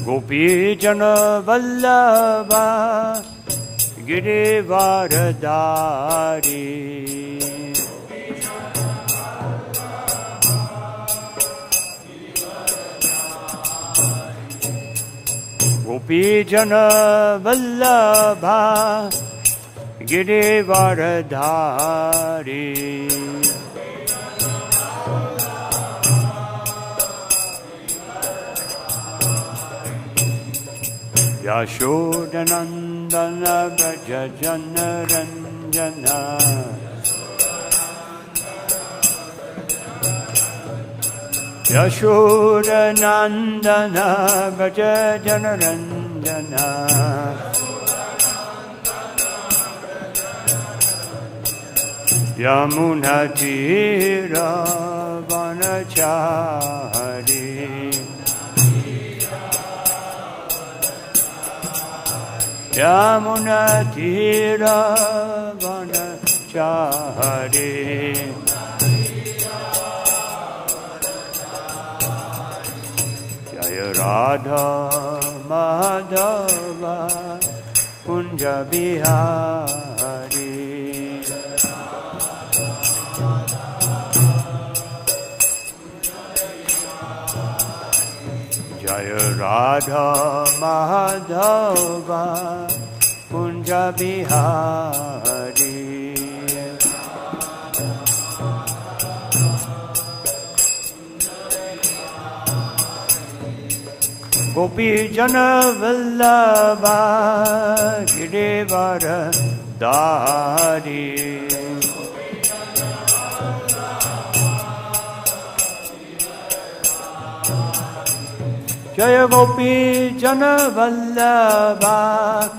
Gopijana Vallabha Girivaradhari Gopijana Vallabha Girivaradhari Yashodanandana Braja Janaranjana Yashodanandana Braja Janaranjana Yamunatira Vanachari Yamunatira Vanachari Jaya Radha Madhava Kunja Bihari Jaya Radha Madhava Kunja Bihari Gopijana Vallabha Girivaradhari Jaya Gopijana Vallabha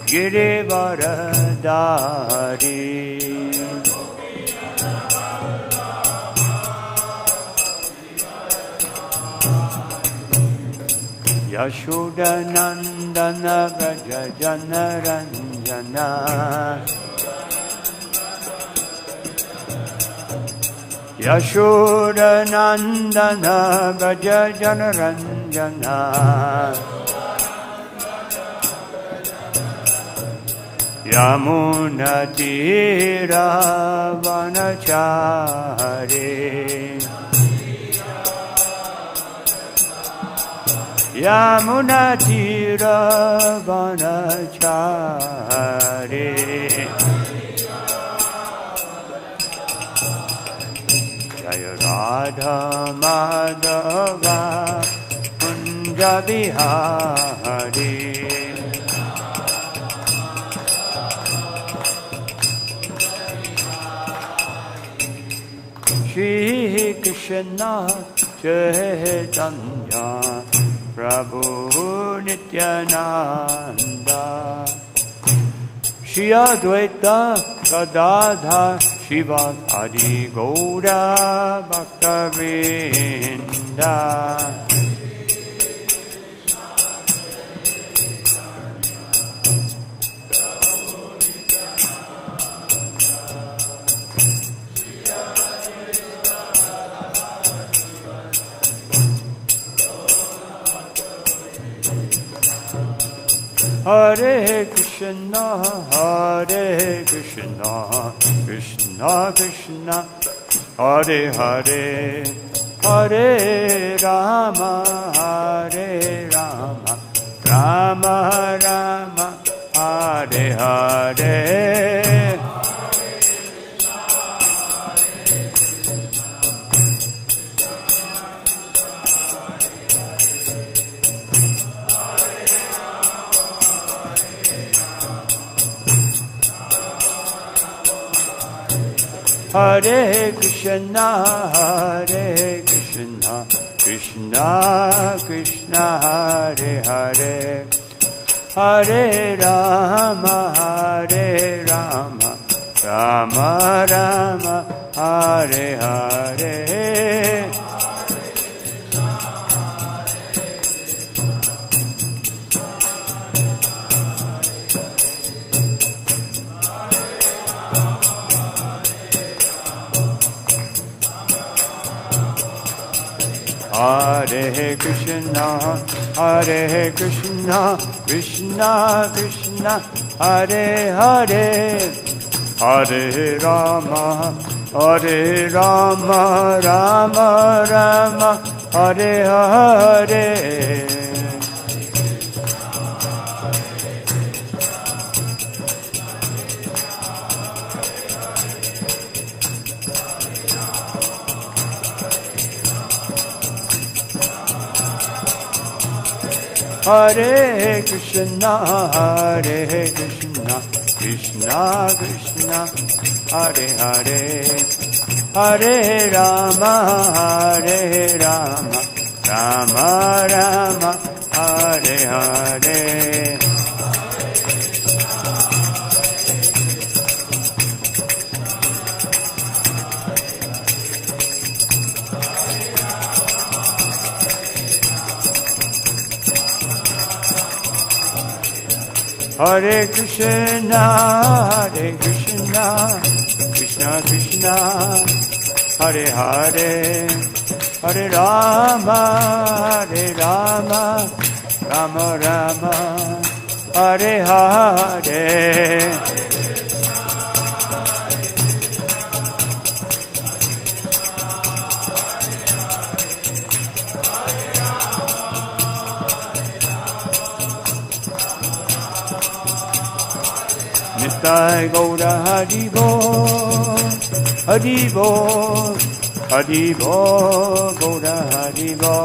Girivaradhari Yashodanandana Braja Janaranjana Yashodanandana Braja Janaranjana Yamunatira Vanachari Yamunatira Vanachari Jaya Radha Madhava Kunja Bihari Shri Krishna Chaitanya Prabhu Nityananda Shri Advaita Gadadhar Shiva Adi Gaura Bhakta-vrinda Hare Krishna, Krishna Krishna, Hare Hare, Hare Rama, Rama Rama, Hare Hare. Hare Krishna, Krishna Krishna, Hare Hare, Hare Rama, Rama Rama, Hare Hare. Hare Krishna, Hare Krishna, Krishna Krishna, Hare Hare, Hare Rama, Hare Rama, Rama Rama, Hare Hare. Hare Krishna, Hare Krishna, Krishna Krishna, Hare Hare, Hare Rama, Hare Rama, Rama Rama, Hare Hare. Hare Krishna, Hare Krishna, Krishna Krishna, Hare Hare, Hare Rama, Hare Rama, Rama Rama, Hare Hare. Nitai Gaura Haribo, Haribo, Haribo, Gaura Haribo.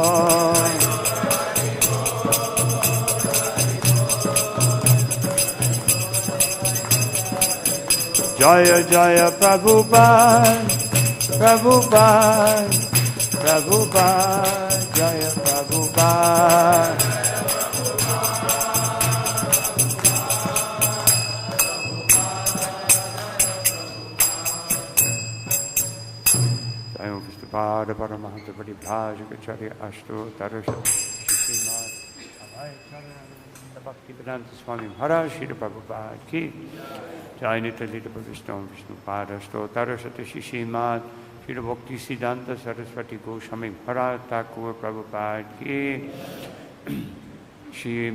Jaya Jaya Prabhupada, Prabhupada, Prabhupada, Jaya Prabhupada. Pada Paramahanta Paribhajagacharya Ashto Tarasha Shishimad Abhay Bhakti Vedanta Swami Maharaj Shri Prabhupada Ki Jai Nitalita Bhavishtam Vishnu Pada Ashto Tarasha Shishimad Shri Bhakti Siddhanta Saraswati Goswami Maharaj Thakur Prabhupada Ki Shri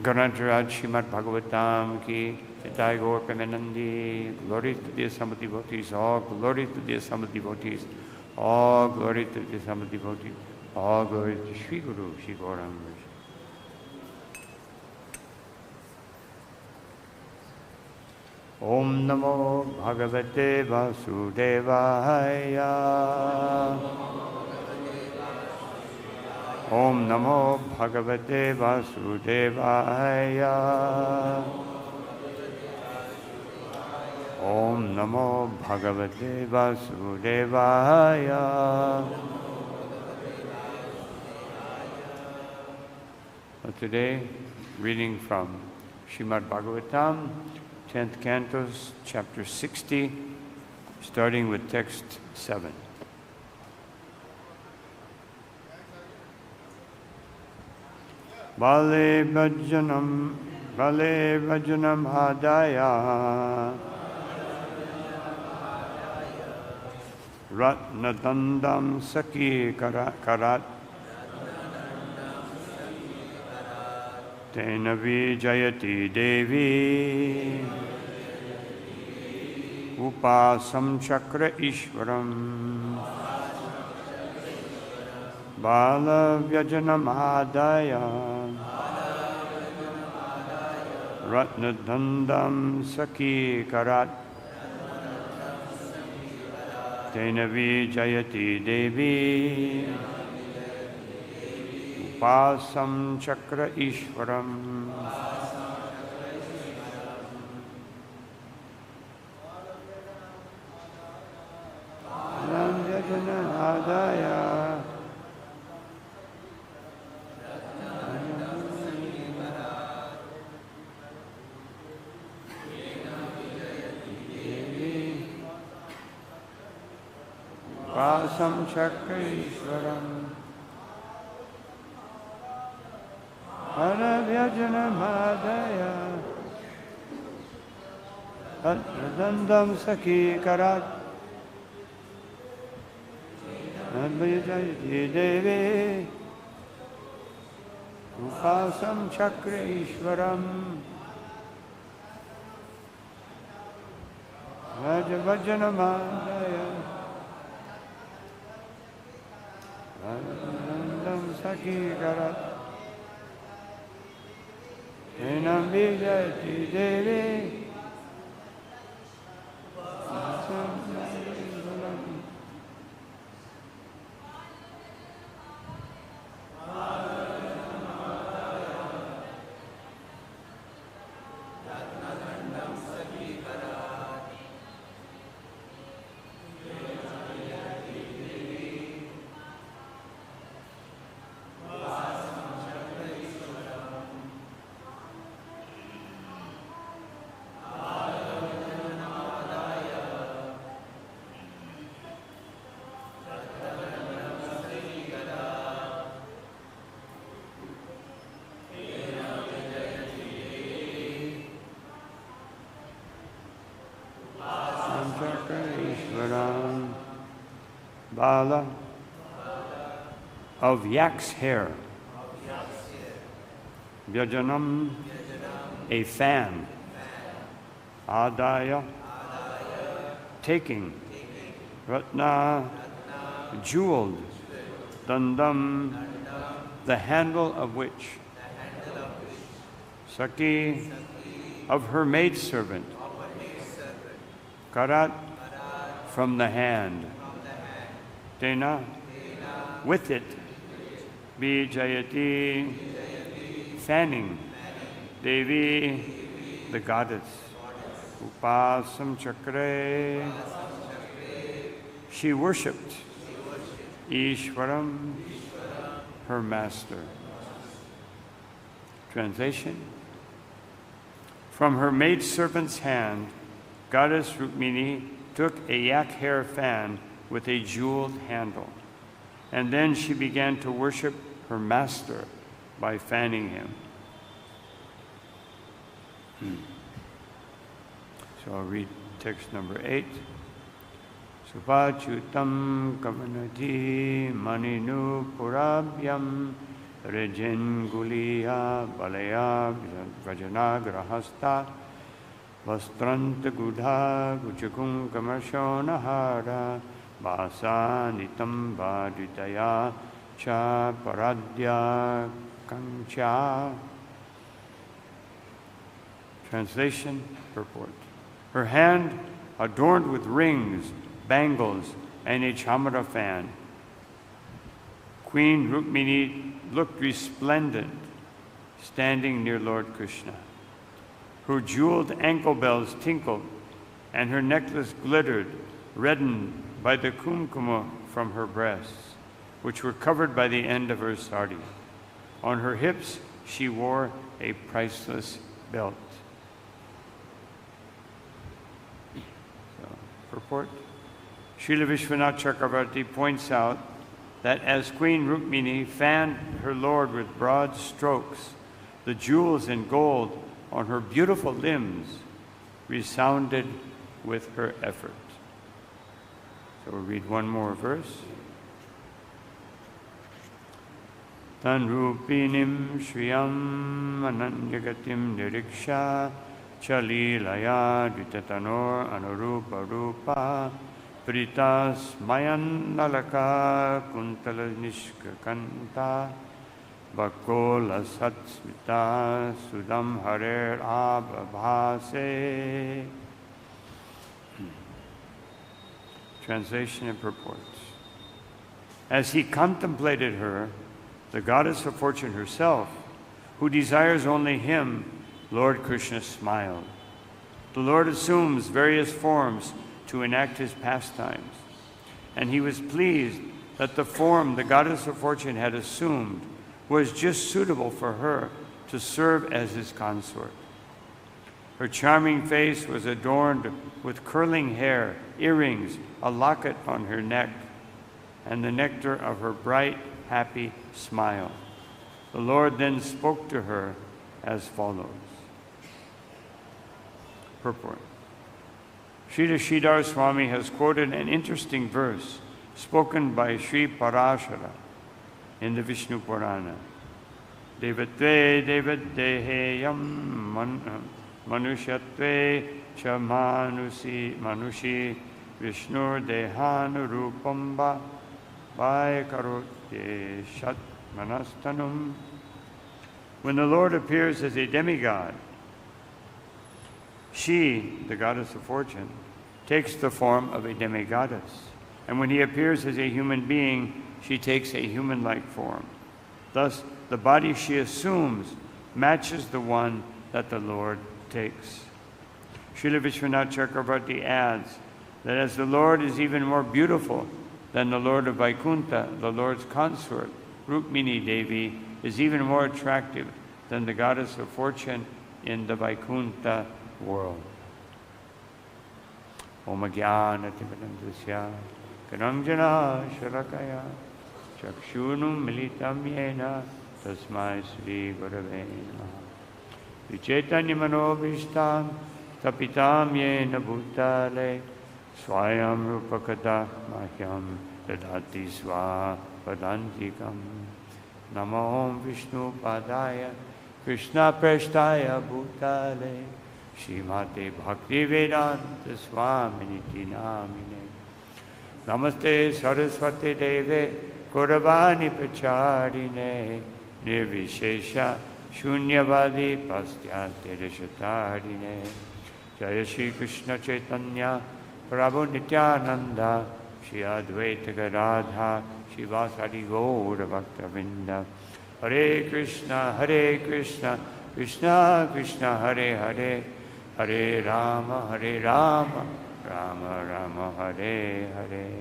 Garantaraj Srimad Bhagavatam Ki Jai Gaur Premanandi, glory to the Sama devotees, all glory to the Sama devotees, all glory to the Sama devotees, all glory to Shri Guru, Shri Gauranga. Om Namo Bhagavate Vasudevaya. Om Namo Bhagavate Vasudevaya. Om Namo Bhagavate Vasudevaya. Today, reading from Srimad Bhagavatam, 10th Canto, chapter 60, starting with text 7. Vāla-vyajanam, vāla-vyajanam ādāya. Ratna-daṇḍaṁ sakhī-karāt. Tena vījayatī devī. Upāsāṁ cakra īśvaram. Vāla-vyajanam ādāya. Ratna-daṇḍaṁ sakhī-karāt. Tena vījayatī devī. Upāsāṁ cakra īśvaram. Vāla-vyajanam ādāya. Upāsāṁ cakra īśvaram. Vāla-vyajanam ādāya. Ratna-daṇḍaṁ sakhī-karāt. vījayatī devī upāsāṁ cakre īśvaram vāla-vyajanam ādāya ratna-daṇḍaṁ sakhī-karāt tena vījayatī devī īśvaram. Vāla of yak's hair. Vyajanam, a fan. Ādāya, taking. Ratna, jeweled. daṇḍam, the handle of which. Sakhī, of her maidservant. Karāt, from the hand. Tena, with it. Vījayatī, fanning. Devī, the goddess. Upāsāṁ cakre, she worshipped. īśvaram, her master. Translation: from her maidservant's hand, Goddess Rukmini took a yak-hair fan with a jeweled handle, and then she began to worship her master by fanning him. So I'll read text number 8. Sopācyutaṁ kvaṇayatī maṇi-nūpurābhyāṁ reje ṅgulīya-valaya-vyajanāgra-hastā vastranta-gudha gucakum-kamarshonahara vāsānitam vāditaya cha paradya kancha. Translation, purport. Her hand, adorned with rings, bangles, and a chamara fan, Queen Rukmini looked resplendent, standing near Lord Krishna. Her jeweled ankle bells tinkled, and her necklace glittered, reddened by the kumkuma from her breasts, which were covered by the end of her sari. On her hips, she wore a priceless belt. Purport. Srila Vishwanath Chakravarti points out that as Queen Rukmini fanned her Lord with broad strokes, the jewels and gold on her beautiful limbs resounded with her effort. So we'll read one more verse. Tan rupinim shriyam ananyagatim niriksha chalilaya dvitatanor anurupa rupa pritas mayan nalaka kuntala nishkakanta vakola satsmita sudam harer abhabhase. Translation and purports. As he contemplated her, the goddess of fortune herself, who desires only him, Lord Krishna smiled. The Lord assumes various forms to enact his pastimes, and he was pleased that the form the goddess of fortune had assumed was just suitable for her to serve as his consort. Her charming face was adorned with curling hair, earrings, a locket on her neck, and the nectar of her bright, happy smile. The Lord then spoke to her as follows. Purport. Srila Sridhar Swami has quoted an interesting verse spoken by Sri Parashara in the Vishnu Purana. Devatve devatdeheyam manushyatve cha manushi Vishnur dehanurupamba vājayatī shat manastanum. When the Lord appears as a demigod, she, the goddess of fortune, takes the form of a demigoddess. And when he appears as a human being, she takes a human-like form. Thus, the body she assumes matches the one that the Lord takes. Srila Vishwanath Chakravarti adds that as the Lord is even more beautiful than the Lord of Vaikuntha, the Lord's consort, Rukmini Devi, is even more attractive than the goddess of fortune in the Vaikuntha world. Om Ajnana-timirandhasya Karanjana Shalakaya Chakshunum Militam Yena Tasmai Sri Gurave Namaha Vichaitanya Manobhishtam Tapitam Yena Bhutale Swayam Rupakata Mahyam Dadati Sva Padantikam Namo Vishnu Padaya Krishna Preshtaya Bhutale Srimate Bhakti Vedanta Swaminiti Namine Namaste Saraswati Deve Gauravani Pacharine Nirvishesha Shunyavadi Pastyate Reshatarine Jaya Shri Krishna Chaitanya Prabhu Nityananda Shri Advaita Gadadha Shri Vasari Gaura Bhakta Vrinda Hare Krishna Krishna Krishna Hare Hare Hare Rama Rama Rama Hare Hare.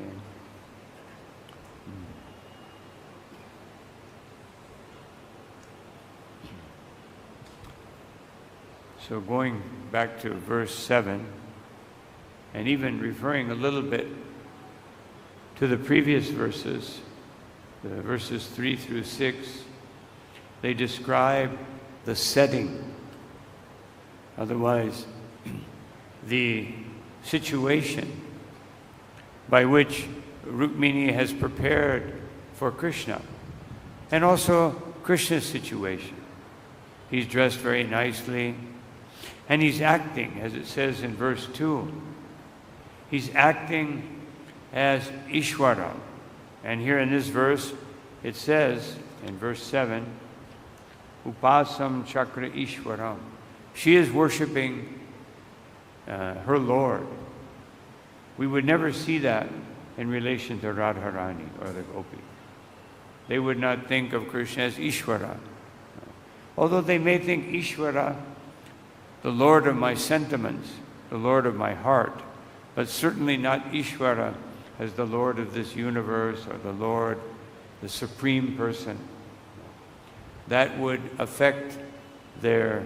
So going back to verse 7, and even referring a little bit to the previous verses, the verses 3 through 6, they describe the setting. Otherwise, the situation by which Rukmini has prepared for Krishna, and also Krishna's situation. He's dressed very nicely, and he's acting, as it says in verse 2, he's acting as īśvaram. And here in this verse, it says, in verse 7, upāsāṁ cakra īśvaram. She is worshiping her Lord. We would never see that in relation to Radharani or the Gopi. They would not think of Krishna as Ishvara. Although they may think Ishvara, the Lord of my sentiments, the Lord of my heart, but certainly not Ishvara as the Lord of this universe or the Lord, the Supreme Person. That would affect their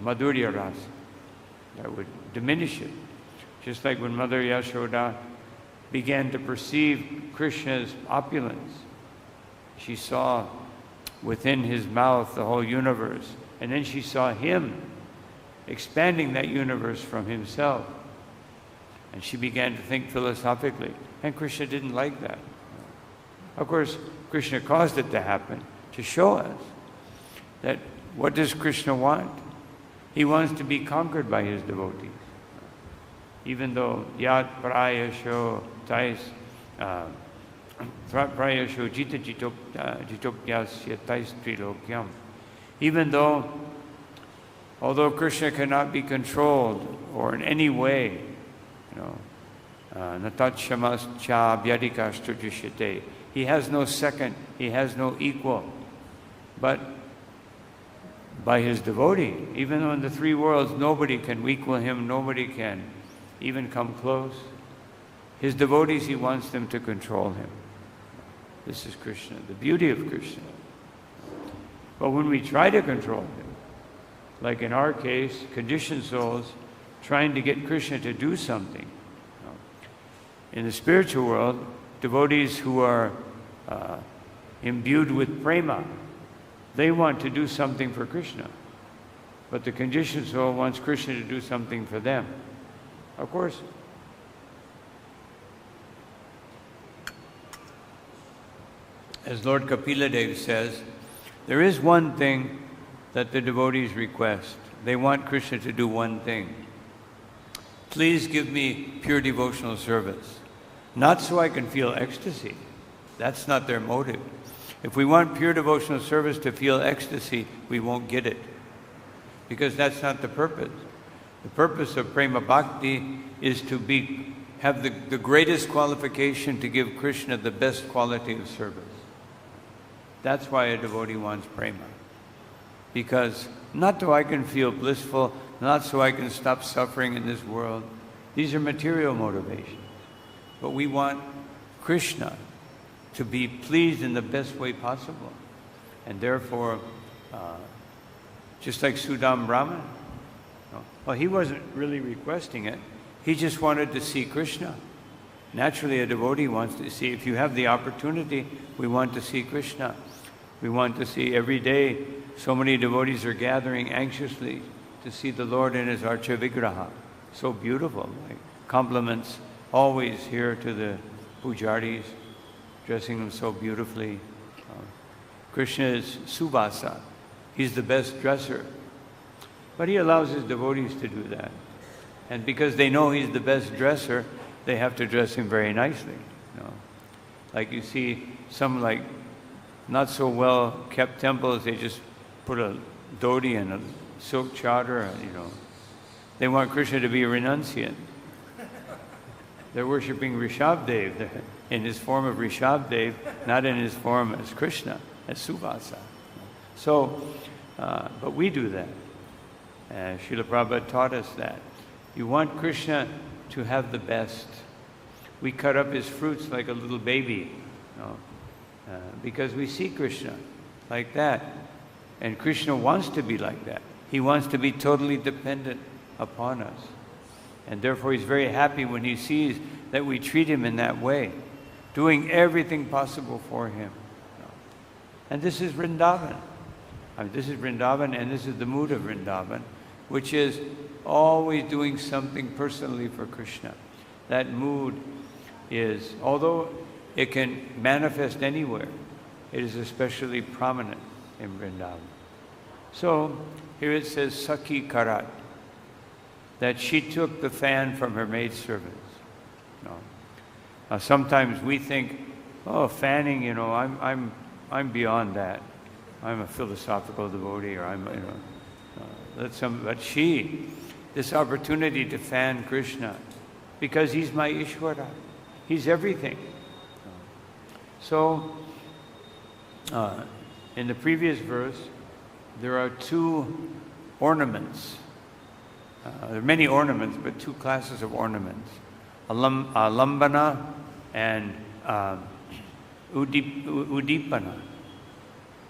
madhurya rasa. That would diminish it. Just like when Mother Yashoda began to perceive Krishna's opulence, she saw within his mouth the whole universe, and then she saw him expanding that universe from himself. And she began to think philosophically, and Krishna didn't like that. Of course, Krishna caused it to happen to show us that what does Krishna want? He wants to be conquered by his devotees. Even though yat prayasho tais prayasho jita jitopyasya tais trilokyam. Even though, although Krishna cannot be controlled or in any way, natat cha vyadikashtrujishite. He has no second, he has no equal. But by his devotee, even though in the three worlds nobody can equal him, nobody can even come close, his devotees, he wants them to control him. This is Krishna, the beauty of Krishna. But when we try to control him, like in our case, conditioned souls trying to get Krishna to do something. In the spiritual world, devotees who are imbued with prema, they want to do something for Krishna. But the conditioned soul wants Krishna to do something for them. Of course, as Lord Kapila says, there is one thing that the devotees request. They want Krishna to do one thing. Please give me pure devotional service. Not so I can feel ecstasy. That's not their motive. If we want pure devotional service to feel ecstasy, we won't get it. Because that's not the purpose. The purpose of prema bhakti is to have the greatest qualification to give Krishna the best quality of service. That's why a devotee wants prema. Because not so I can feel blissful, not so I can stop suffering in this world. These are material motivations. But we want Krishna to be pleased in the best way possible. And therefore, just like Sudam Brahman, well, he wasn't really requesting it. He just wanted to see Krishna. Naturally, a devotee wants to see, if you have the opportunity, we want to see Krishna. We want to see every day, so many devotees are gathering anxiously to see the Lord in his Archa Vigraha. So beautiful. Like compliments always here to the pujaris, dressing them so beautifully. Krishna is Subhasa. He's the best dresser. But he allows his devotees to do that. And because they know he's the best dresser, they have to dress him very nicely. Like you see some like not so well kept temples, they just put a dhoti and a silk chadar, They want Krishna to be a renunciant. They're worshipping Rishabdev. They're in his form of Rishabdev, not in his form as Krishna, as Subhasa. So, but we do that. Srila Prabhupada taught us that. You want Krishna to have the best. We cut up his fruits like a little baby, because we see Krishna like that. And Krishna wants to be like that. He wants to be totally dependent upon us. And therefore he's very happy when he sees that we treat him in that way, doing everything possible for him. And this is Vrindavan. This is Vrindavan, and this is the mood of Vrindavan, which is always doing something personally for Krishna. That mood is, although it can manifest anywhere, it is especially prominent in Vrindavan. So here it says sakhī-karāt, that she took the fan from her maidservants. Sometimes we think, oh, fanning, I'm beyond that. I'm a philosophical devotee, or but this opportunity to fan Krishna, because he's my īśvara, he's everything. So, in the previous verse, there are two ornaments. There are many ornaments, but two classes of ornaments. Alambana and Uddipana.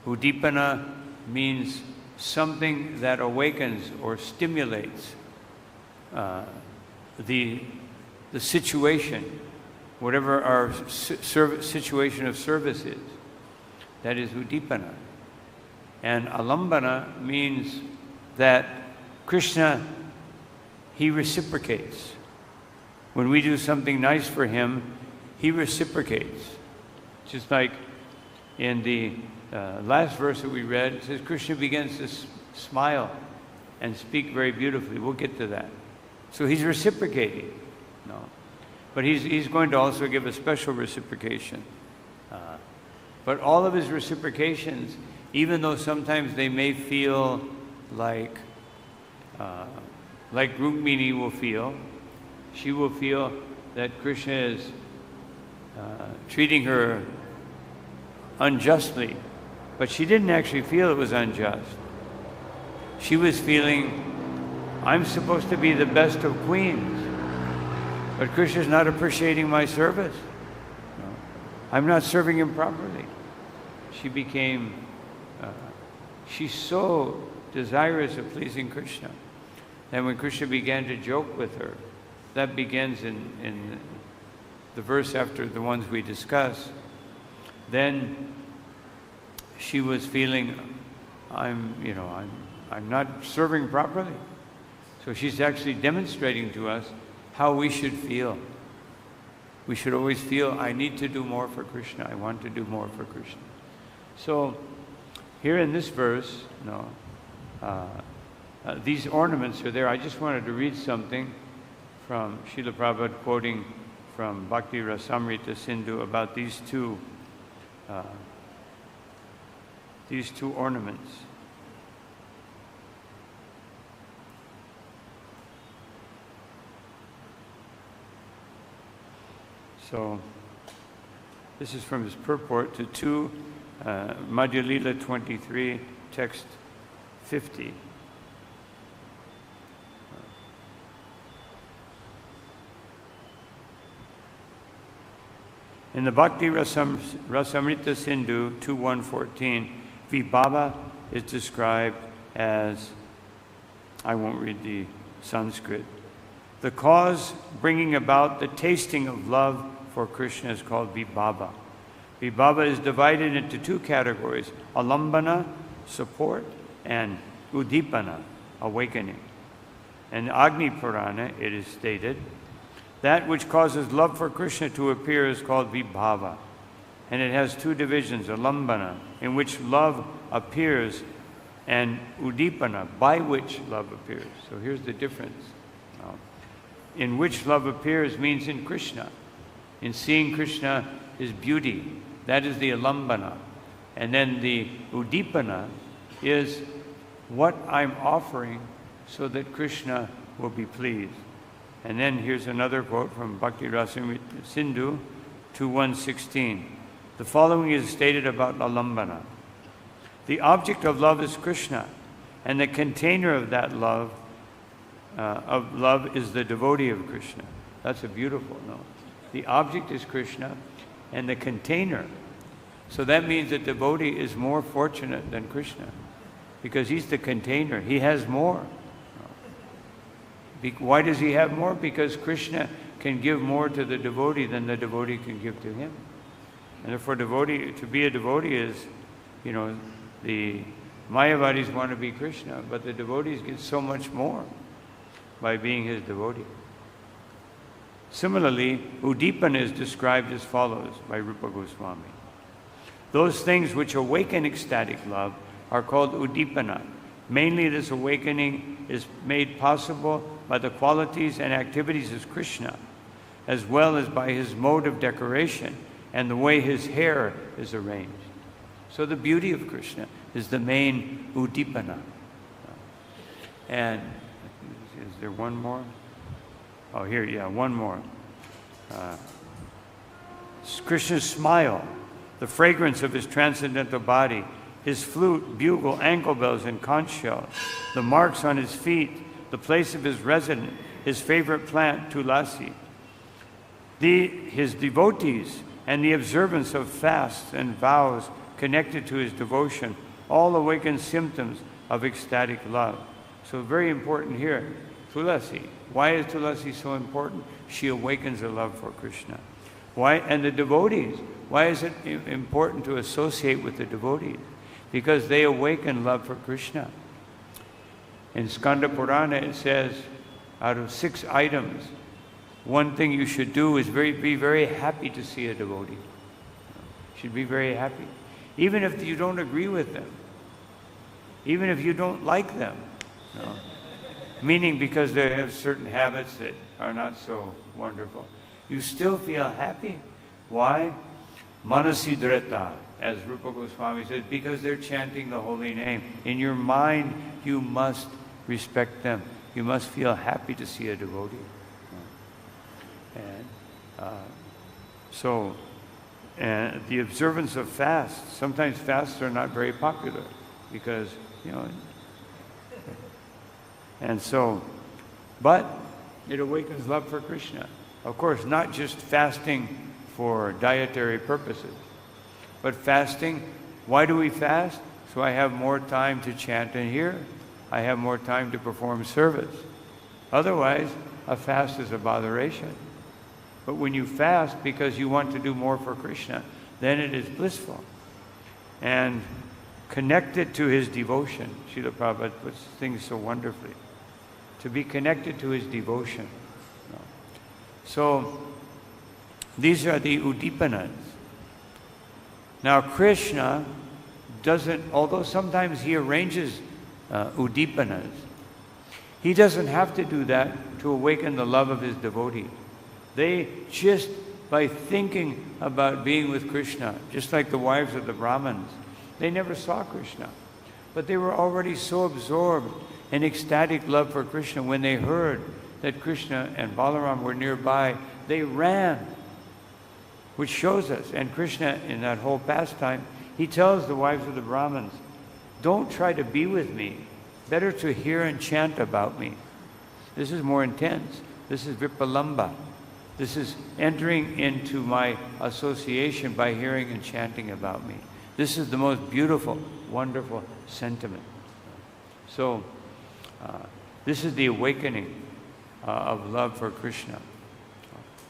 Uddipana means something that awakens or stimulates the situation, whatever our situation of service is. That is Uddipana. And Alambana means that Krishna, he reciprocates. When we do something nice for him, he reciprocates. Just like in the last verse that we read, it says Krishna begins to smile and speak very beautifully. We'll get to that. So he's reciprocating. But he's going to also give a special reciprocation. But all of his reciprocations, even though sometimes they may feel like Rukmini will feel, she will feel that Krishna is treating her unjustly, but she didn't actually feel it was unjust. She was feeling, I'm supposed to be the best of queens, but Krishna's not appreciating my service. I'm not serving him properly. She became, she's so desirous of pleasing Krishna. And when Krishna began to joke with her, that begins in the verse after the ones we discussed, then she was feeling, I'm not serving properly. So she's actually demonstrating to us how we should feel. we should always feel, I need to do more for Krishna. I want to do more for Krishna. So here in this verse, these ornaments are there. I just wanted to read something from Srila Prabhupada quoting from Bhakti Rasamrita Sindhu about these two ornaments. So this is from his purport to 2 Madhya Lila 23, text 50. In the Bhakti Rasamrita Sindhu 2.1.14, Vibhava is described as, I won't read the Sanskrit, the cause bringing about the tasting of love for Krishna is called Vibhava. Vibhava is divided into 2 categories, Alambana, support, and Uddipana, awakening. In Agni Purana, it is stated, that which causes love for Krishna to appear is called Vibhava. And it has 2 divisions, Alambana, in which love appears, and Uddipana, by which love appears. So here's the difference. In which love appears means in Krishna. In seeing Krishna is beauty. That is the Alambana. And then the Uddipana is what I'm offering so that Krishna will be pleased. And then here's another quote from Bhakti Rasamrita Sindhu 2.1.16. The following is stated about Alambana. The object of love is Krishna, and the container of that love is the devotee of Krishna. That's a beautiful note. The object is Krishna, and the container. So that means the devotee is more fortunate than Krishna, because he's the container. He has more. Why does he have more? Because Krishna can give more to the devotee than the devotee can give to him. And therefore to be a devotee is, the Mayavadis want to be Krishna, but the devotees get so much more by being his devotee. Similarly, Uddipana is described as follows by Rupa Goswami. Those things which awaken ecstatic love are called Uddipana. Mainly this awakening is made possible by the qualities and activities of Krishna, as well as by his mode of decoration and the way his hair is arranged. So the beauty of Krishna is the main Uddipana. And is there one more? Oh, here, yeah, one more. Krishna's smile, the fragrance of his transcendental body, his flute, bugle, ankle bells, and conch shells, the marks on his feet, the place of his residence, his favorite plant, tulasi, his devotees, and the observance of fasts and vows connected to his devotion, all awaken symptoms of ecstatic love. So very important here, tulasi. Why is tulasi so important? She awakens a love for Krishna. Why? And the devotees, why is it important to associate with the devotees? Because they awaken love for Krishna. In Skanda Purana it says, out of 6 items, one thing you should do is be very happy to see a devotee. You should be very happy. Even if you don't agree with them. Even if you don't like them. Meaning because they have certain habits that are not so wonderful. You still feel happy. Why? Manasidrita, as Rupa Goswami says, because they're chanting the holy name. In your mind, you must respect them. You must feel happy to see a devotee. And the observance of fasts, sometimes fasts are not very popular because, but it awakens love for Krishna. Of course, not just fasting for dietary purposes, but fasting. Why do we fast? So I have more time to chant and hear. I have more time to perform service. Otherwise, a fast is a botheration. But when you fast because you want to do more for Krishna, then it is blissful. And connected to his devotion, Srila Prabhupada puts things so wonderfully. To be connected to his devotion. So, These are the Uddipanas. Now Krishna doesn't, although sometimes he arranges Uddipanas, he doesn't have to do that to awaken the love of his devotee. They just, by thinking about being with Krishna, just like the wives of the Brahmins, they never saw Krishna, but they were already so absorbed in ecstatic love for Krishna. When they heard that Krishna and Balaram were nearby, they ran, which shows us, and Krishna in that whole pastime, he tells the wives of the Brahmins, don't try to be with me, better to hear and chant about me. This is more intense. This is Vipalamba. This is entering into my association by hearing and chanting about me. This is the most beautiful, wonderful sentiment. So, this is the awakening of love for Krishna.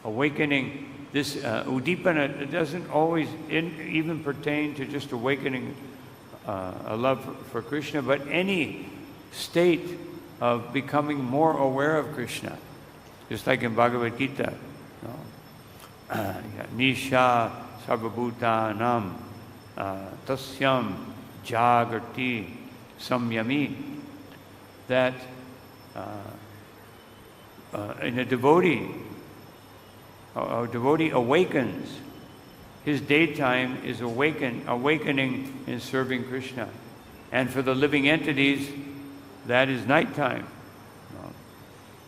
Awakening, this Uddipana doesn't always even pertain to just awakening a love for Krishna, but any state of becoming more aware of Krishna. Just like in Bhagavad Gita, Nisha sarvabhutanam tasyam jagrati samyami, that in a devotee awakens, his daytime is awakening in serving Krishna. And for the living entities, that is nighttime.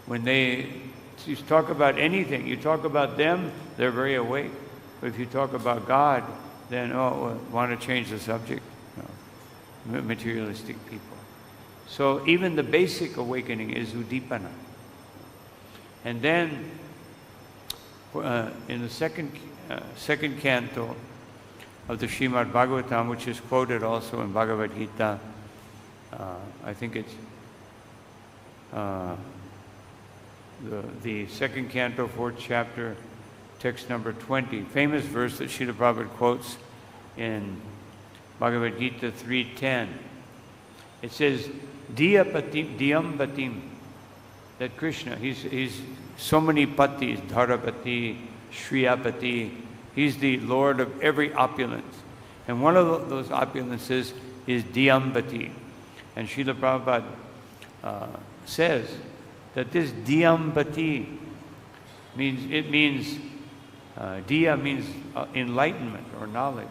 When you talk about anything, you talk about them, they're very awake. But if you talk about God, then, want to change the subject. No. Materialistic people. So even the basic awakening is Uddipana. And then, in the second canto of the Srimad Bhagavatam, which is quoted also in Bhagavad Gita, I think it's the second canto, 4th chapter, text number 20, famous verse that Srila Prabhupada quotes in Bhagavad Gita 3:10. It says, Diyam patim, that Krishna, he's so many patis, Dharapati, Shriyapati, he's the Lord of every opulence. And one of those opulences is Diyambati. And Srila Prabhupada says that this Diyambati means Diya means enlightenment or knowledge.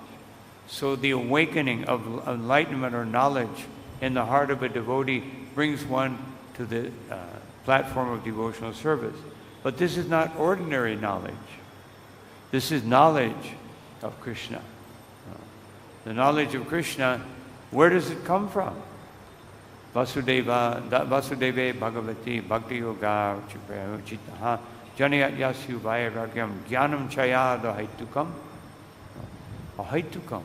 So the awakening of enlightenment or knowledge in the heart of a devotee brings one to the platform of devotional service. But this is not ordinary knowledge. This is knowledge of Krishna. The knowledge of Krishna, where does it come from? Vasudeve Bhagavati Bhakti Yoga Chitaha Janayat Yasyu Vairagyam Jnanam Chayad Ahaitukam. Ahaitukam.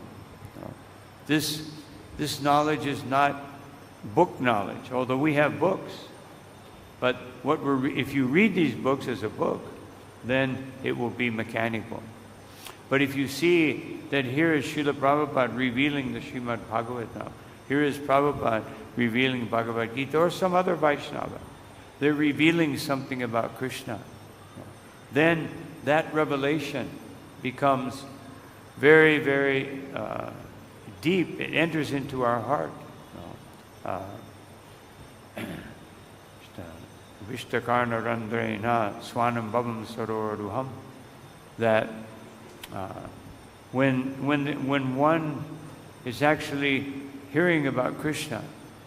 This knowledge is not book knowledge, although we have books. But if you read these books as a book, then it will be mechanical. But if you see that here is Srila Prabhupada revealing the Srimad Bhagavatam, here is Prabhupada revealing Bhagavad Gita, or some other Vaishnava, they're revealing something about Krishna, then that revelation becomes very, very deep. It enters into our heart. Vishtakarna Randrena Swanam Bhavam Saroruham, that when one is actually hearing about Krishna,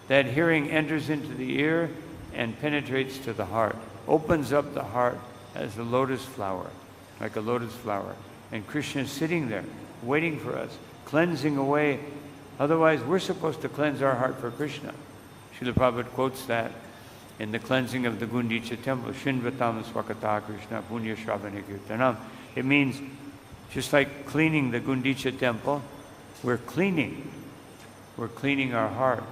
that hearing enters into the ear and penetrates to the heart, opens up the heart as a lotus flower, like a lotus flower. And Krishna is sitting there, waiting for us, cleansing away. Otherwise, we're supposed to cleanse our heart for Krishna. Srila Prabhupada quotes that in the cleansing of the Gundicha temple, Shinvatam Swakata Krishna Punya Shravana Kirtanam. It means, just like cleaning the Gundicha temple, we're cleaning our heart.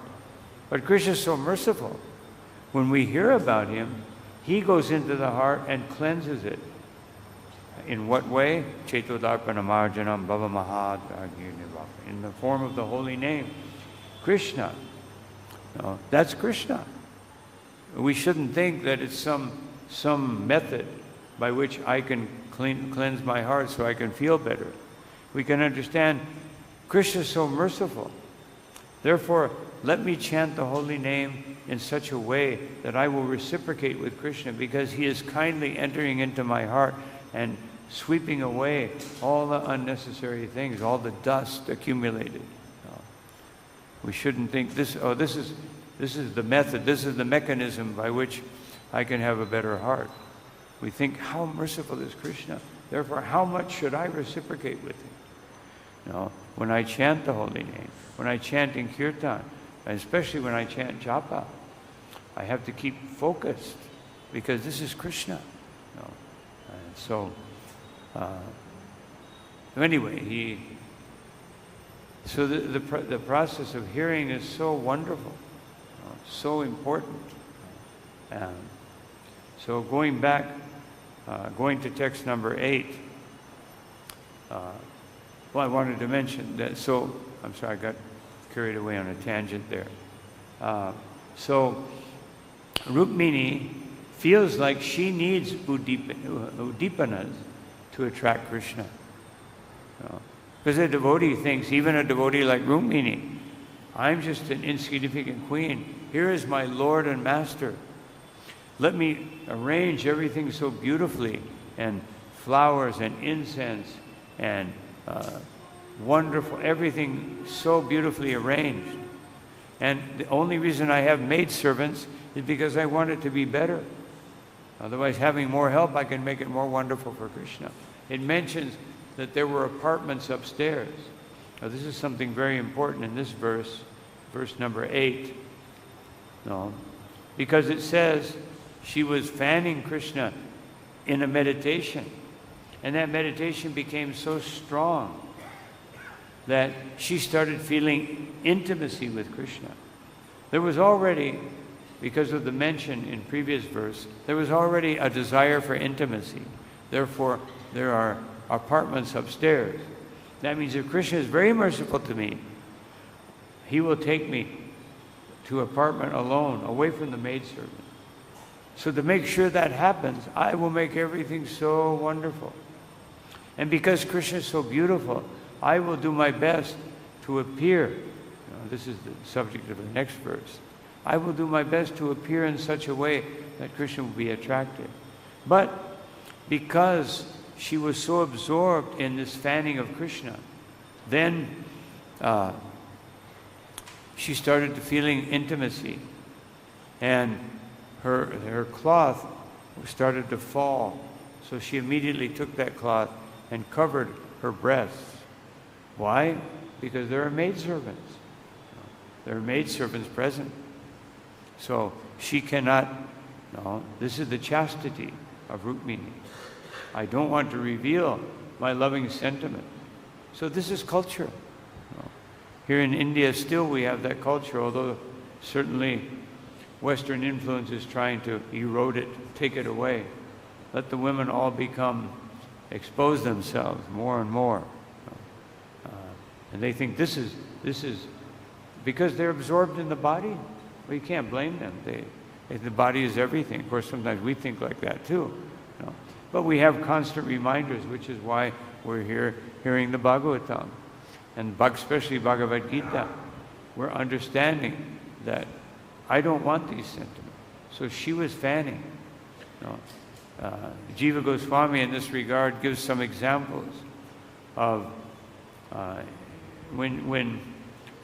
But Krishna is so merciful. When we hear about him, he goes into the heart and cleanses it. In what way? Chetodarpanamarjanam bhava mahadagirnivaka. In the form of the holy name, Krishna. No, that's Krishna. We shouldn't think that it's some method by which I can cleanse my heart so I can feel better. We can understand Krishna is so merciful. Therefore, let me chant the holy name in such a way that I will reciprocate with Krishna, because he is kindly entering into my heart and sweeping away all the unnecessary things, all the dust accumulated. We shouldn't think this is the method, this is the mechanism by which I can have a better heart. We think, how merciful is Krishna? Therefore, how much should I reciprocate with him? No, when I chant the holy name, when I chant in kirtan, especially when I chant japa, I have to keep focused, because this is Krishna. No. And so, anyway, so the process of hearing is so wonderful, so important. So going back, going to text number 8, well, I wanted to mention that, so, I'm sorry, I got carried away on a tangent there. So Rukmini feels like she needs Uddipanas to attract Krishna. Because a devotee thinks, even a devotee like Rukmini, I'm just an insignificant queen. Here is my Lord and Master. Let me arrange everything so beautifully, and flowers and incense and wonderful, everything so beautifully arranged. And the only reason I have maidservants is because I want it to be better. Otherwise, having more help, I can make it more wonderful for Krishna. It mentions that there were apartments upstairs. Now, this is something very important in this verse, verse number 8. No, because it says she was fanning Krishna in a meditation. And that meditation became so strong that she started feeling intimacy with Krishna. There was already, because of the mention in previous verse, there was already a desire for intimacy. Therefore, there are apartments upstairs. That means if Krishna is very merciful to me, he will take me to an apartment alone, away from the maidservant. So to make sure that happens, I will make everything so wonderful. And because Krishna is so beautiful, I will do my best to appear. This is the subject of the next verse. I will do my best to appear in such a way that Krishna will be attracted. But because she was so absorbed in this fanning of Krishna, then she started to feeling intimacy. And her cloth started to fall. So she immediately took that cloth and covered her breasts. Why? Because there are maidservants. There are maidservants present. So she cannot, this is the chastity of Rukmini. I don't want to reveal my loving sentiment. So this is culture. Here in India still we have that culture, although certainly Western influence is trying to erode it, take it away. Let the women all expose themselves more and more. And they think this is because they're absorbed in the body. Well, you can't blame them. The body is everything. Of course, sometimes we think like that too. But we have constant reminders, which is why we're here hearing the Bhagavatam. And especially Bhagavad Gita. We're understanding that I don't want these sentiments. So she was fanning. Jiva Goswami in this regard gives some examples of when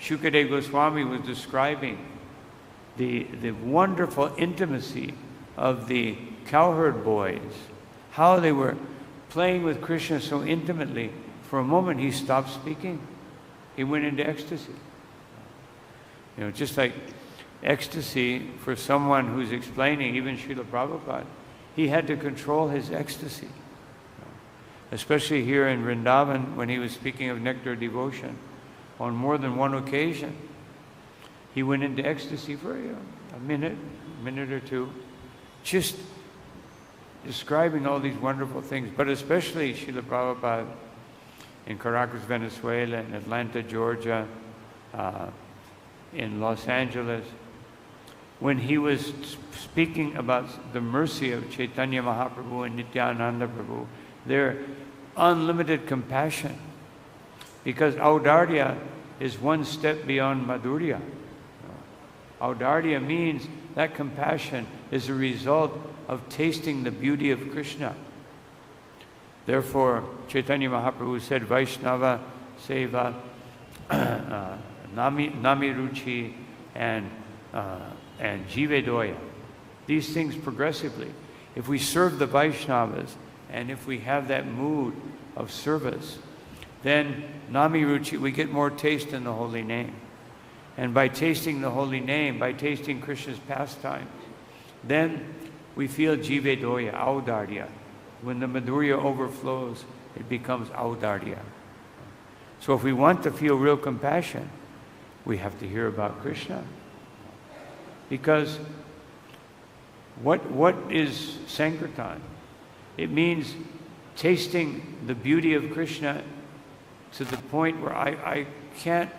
Shukadeva Goswami was describing the wonderful intimacy of the cowherd boys, how they were playing with Krishna so intimately, for a moment he stopped speaking. He went into ecstasy. Just like ecstasy for someone who's explaining, even Srila Prabhupada, he had to control his ecstasy. Especially here in Vrindavan, when he was speaking of nectar devotion, on more than one occasion, he went into ecstasy for a minute or two, just describing all these wonderful things. But especially Srila Prabhupada in Caracas, Venezuela, in Atlanta, Georgia, in Los Angeles, when he was speaking about the mercy of Chaitanya Mahaprabhu and Nityananda Prabhu They're unlimited compassion. Because ādāya is one step beyond madhurya. Ādāya means that compassion is a result of tasting the beauty of Krishna. Therefore, Chaitanya Mahaprabhu said, Vaishnava, Seva, Nami Ruchi, and Jivedoya. These things progressively. If we serve the Vaishnavas, and if we have that mood of service, then Nami Ruchi, we get more taste in the holy name. And by tasting the holy name, by tasting Krishna's pastimes, then we feel Jivedoya, ādāya. When the madhurya overflows, it becomes ādāya. So if we want to feel real compassion, we have to hear about Krishna. Because what is Sankirtan? It means tasting the beauty of Krishna to the point where I can't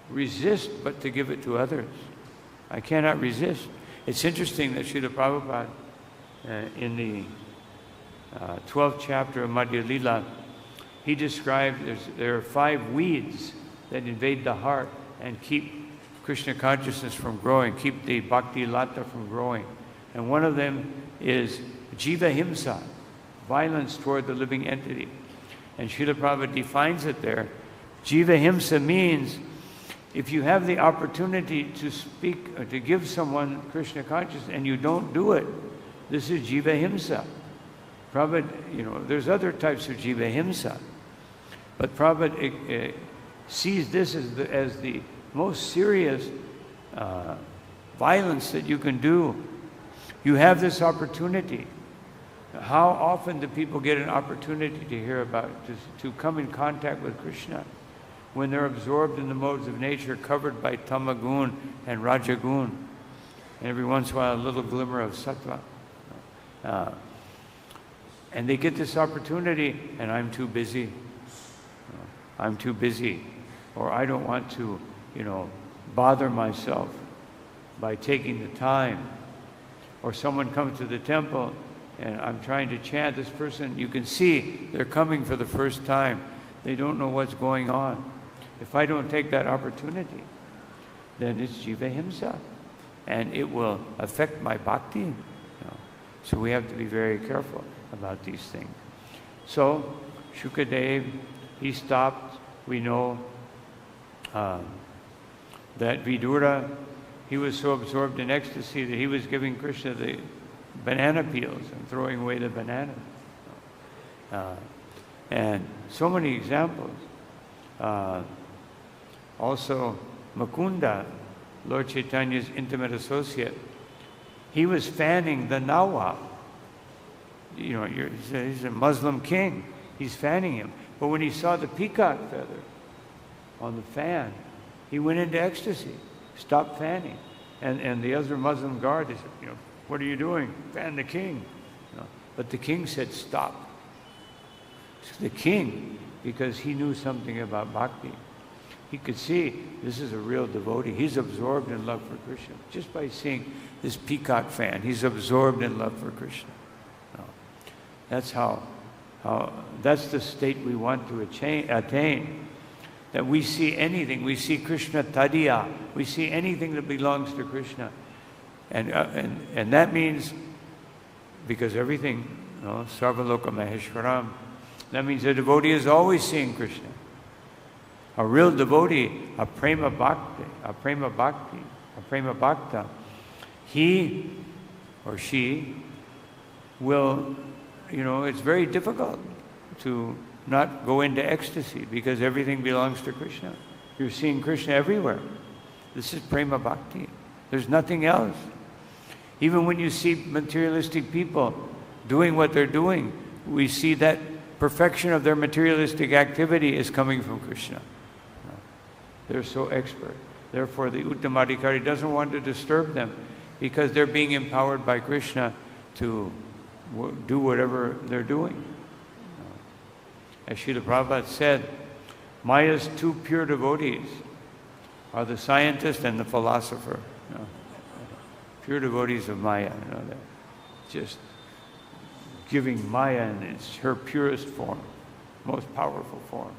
resist but to give it to others. I cannot resist. It's interesting that Srila Prabhupada, in the 12th chapter of Madhya Lila, he described there are 5 weeds that invade the heart and keep Krishna consciousness from growing, keep the bhakti lata from growing. And one of them is jiva himsa, violence toward the living entity. And Srila Prabhupada defines it there. Jiva himsa means if you have the opportunity to speak or to give someone Krishna consciousness and you don't do it, this is jiva himsa. Prabhupada, there's other types of jiva himsa, but Prabhupada sees this as the most serious violence that you can do. You have this opportunity. How often do people get an opportunity to hear about, to come in contact with Krishna when they're absorbed in the modes of nature, covered by tamagun and rajagun, and every once in a while a little glimmer of sattva. And they get this opportunity, and I'm too busy. I'm too busy. Or I don't want to, bother myself by taking the time. Or someone comes to the temple, and I'm trying to chant. This person, you can see they're coming for the first time. They don't know what's going on. If I don't take that opportunity, then it's jiva himsa, and it will affect my bhakti. So we have to be very careful about these things. So Shukadev, he stopped. We know that Vidura, he was so absorbed in ecstasy that he was giving Krishna the banana peels and throwing away the bananas. And so many examples. Also, Mukunda, Lord Chaitanya's intimate associate, he was fanning the Nawab. He's a Muslim king. He's fanning him. But when he saw the peacock feather on the fan, he went into ecstasy, stopped fanning. And the other Muslim guard, they said, what are you doing? Fan the king. But the king said, stop. The king, because he knew something about bhakti. He could see this is a real devotee. He's absorbed in love for Krishna. Just by seeing this peacock fan, he's absorbed in love for Krishna. That's that's the state we want to attain. That we see anything, we see Krishna tadiya, we see anything that belongs to Krishna. And that means, because everything, sarvaloka maheshwaram, that means a devotee is always seeing Krishna. A real devotee, a prema bhakta, he or she will, it's very difficult to not go into ecstasy because everything belongs to Krishna. You're seeing Krishna everywhere. This is prema bhakti. There's nothing else. Even when you see materialistic people doing what they're doing, we see that perfection of their materialistic activity is coming from Krishna. They're so expert. Therefore, the Uttamadhikari doesn't want to disturb them because they're being empowered by Krishna to do whatever they're doing. As Srila Prabhupada said, Maya's 2 pure devotees are the scientist and the philosopher. Pure devotees of Maya, just giving Maya in its her purest form, most powerful form.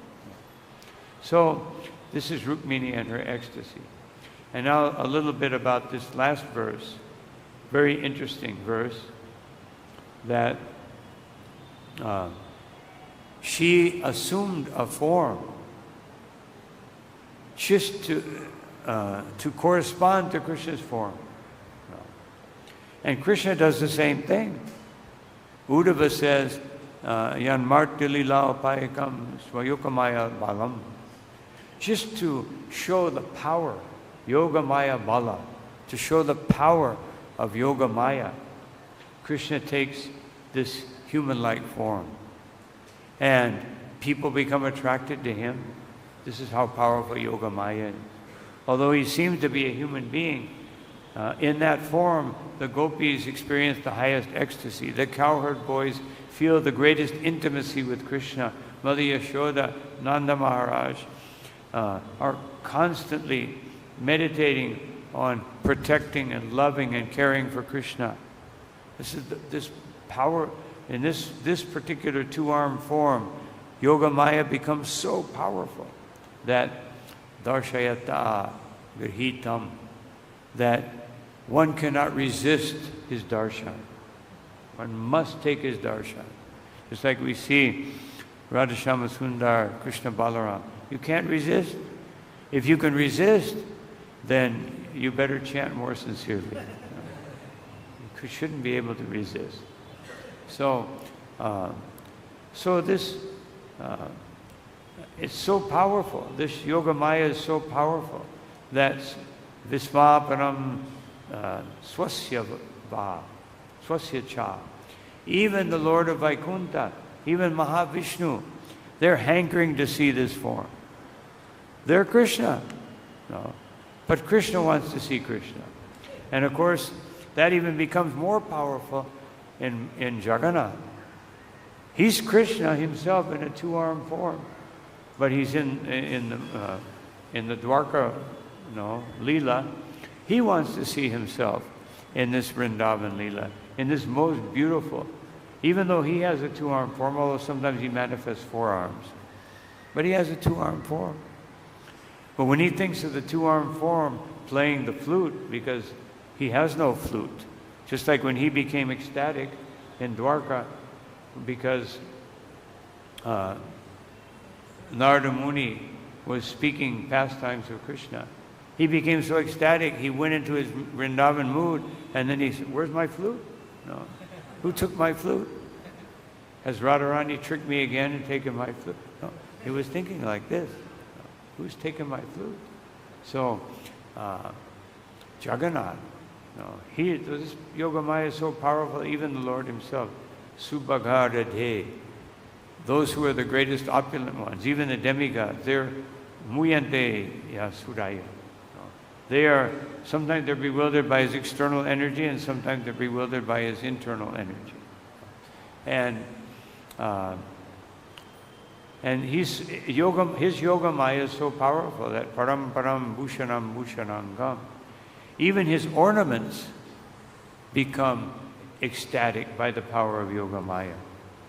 So this is Rukmini and her ecstasy. And now a little bit about this last verse, very interesting verse, that she assumed a form just to correspond to Krishna's form. And Krishna does the same thing. Uddhava says, Yan martilila upayakam svayokamaya balam. Just to show the power, yoga maya bala, to show the power of yoga maya, Krishna takes this human-like form. And people become attracted to him. This is how powerful yoga maya is. Although he seems to be a human being, in that form, the gopis experience the highest ecstasy. The cowherd boys feel the greatest intimacy with Krishna. Mother Yashoda, Nanda Maharaj are constantly meditating on protecting and loving and caring for Krishna. This power, in this particular two-armed form, Yoga Maya becomes so powerful that darshayata grihitam, that one cannot resist his darshan. One must take his darshan. Just like we see Radhashama Sundar, Krishna Balaram. You can't resist. If you can resist, then you better chant more sincerely. You shouldn't be able to resist. So this, it's so powerful. This Yoga Maya is so powerful that Visvaparam swasya cha. Even the Lord of Vaikuntha, even Mahavishnu, they're hankering to see this form. They're Krishna. No. But Krishna wants to see Krishna. And of course, that even becomes more powerful in Jagannath. He's Krishna himself in a two-armed form, but he's in the Dwarka, Leela. He wants to see himself in this Vrindavan Leela, in this most beautiful. Even though he has a two-armed form, although sometimes he manifests four arms, but he has a two-armed form. But when he thinks of the two-armed form playing the flute, because he has no flute, just like when he became ecstatic in Dwarka, because Narada Muni was speaking pastimes of Krishna. He became so ecstatic, he went into his Vrindavan mood, and then he said, "Where's my flute? No. Who took my flute? Has Radharani tricked me again and taken my flute?" No. He was thinking like this. Who's taken my flute? So, Jagannath, this Yoga Maya is so powerful, even the Lord himself, Subhagharadhe, those who are the greatest opulent ones, even the demigods, they're muyante yasuraya. Sometimes they're bewildered by his external energy, and sometimes they're bewildered by his internal energy. And his Yoga Maya is so powerful that param bhushanam bhushanangam, even his ornaments become ecstatic by the power of Yoga Maya.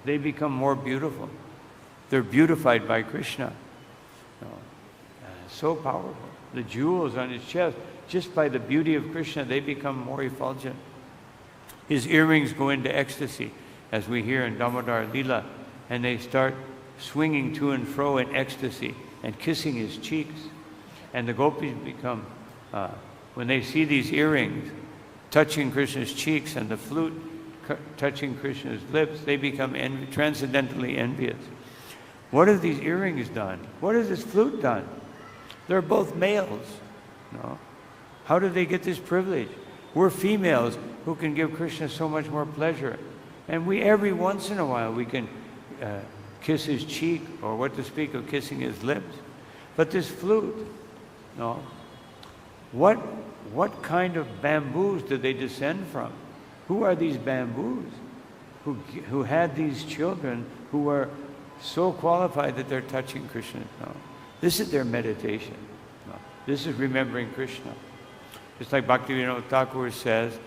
They become more beautiful. They're beautified by Krishna. So powerful. The jewels on his chest, just by the beauty of Krishna, they become more effulgent. His earrings go into ecstasy, as we hear in Damodar Leela, and they start swinging to and fro in ecstasy and kissing his cheeks. And the gopis become, when they see these earrings touching Krishna's cheeks and the flute touching Krishna's lips, they become transcendently envious. What have these earrings done? What has this flute done? They're both males. How did they get this privilege? We're females who can give Krishna so much more pleasure. And every once in a while, we can kiss his cheek, or what to speak of kissing his lips. But this flute, what kind of bamboos did they descend from? Who are these bamboos who had these children who are so qualified that they're touching Krishna? This is their meditation. This is remembering Krishna. Just like Bhaktivinoda Thakur says,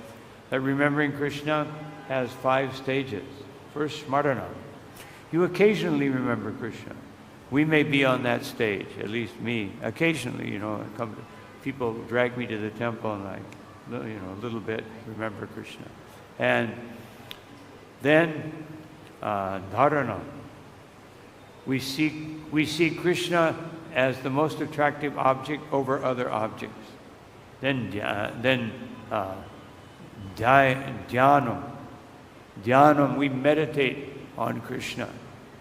that remembering Krishna has 5 stages. First smarana. You occasionally remember Krishna. We may be on that stage, at least me. Occasionally, people drag me to the temple and a little bit remember Krishna. And then dharana. We see Krishna as the most attractive object over other objects. Then dhyanam. Dhyanam, we meditate on Krishna.